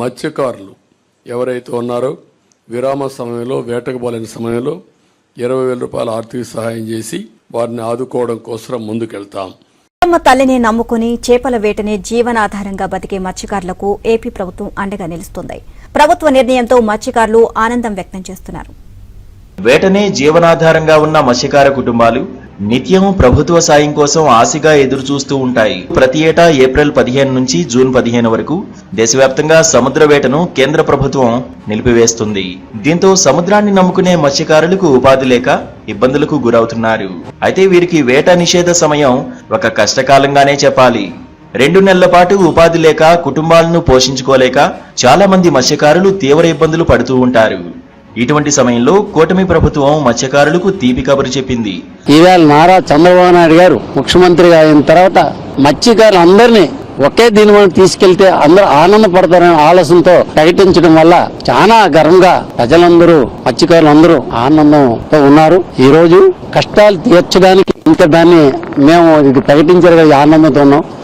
మత్స్యకారులు ఎవరైతే ఉన్నారో విరామ సమయంలో వేటకు పోలేని సమయంలో 20,000 రూపాయల ఆర్థిక సహాయం చేసి వారిని ఆదుకోవడం కోసం ముందుకెళ్తాం. తమ తల్లిని నమ్ముకుని చేపల వేటనే జీవనాధారంగా బతికే మత్స్యకారులకు ఏపీ ప్రభుత్వం అండగా నిలుస్తుంది. ప్రభుత్వ నిర్ణయంతో మత్స్యకారులు ఆనందం వ్యక్తం చేస్తున్నారు. వేటనే జీవనాధారంగా ఉన్న మత్స్యకార కుటుంబాలు నిత్యం ప్రభుత్వ సాయం కోసం ఆశగా ఎదురు చూస్తూ ఉంటాయి. ప్రతి ఏటా ఏప్రిల్ 15 నుంచి జూన్ 15 వరకు దేశవ్యాప్తంగా సముద్ర వేటను కేంద్ర ప్రభుత్వం నిలిపివేస్తుంది. దీంతో సముద్రాన్ని నమ్ముకునే మత్స్యకారులకు ఉపాధి లేక ఇబ్బందులకు గురవుతున్నారు. అయితే వీరికి వేట నిషేధ సమయం ఒక కష్టకాలంగానే చెప్పాలి. 2 నెలల పాటు ఉపాధి లేక కుటుంబాలను పోషించుకోలేక చాలా మంది మత్స్యకారులు తీవ్ర ఇబ్బందులు పడుతూ ఉంటారు. ఇటువంటి సమయంలో కూటమి ప్రభుత్వం మత్స్యకారులకు తీపి కబురు చెప్పింది. ఈవేళ నారా చంద్రబాబు నాయుడు గారు ముఖ్యమంత్రిగా అయిన తర్వాత మత్స్యకారులందరినీ ఒకే దీని మనం తీసుకెళ్తే అందరూ ఆనందపడతారనే ఆలోచనతో ప్రకటించడం వల్ల చాలా గర్వంగా ప్రజలందరూ మత్స్యకారులందరూ ఆనందంతో ఉన్నారు. ఈ రోజు కష్టాలు తీర్చడానికి ఇంకా దాన్ని మేము ఇది ప్రకటించారు, ఆనందంతో ఉన్నాం.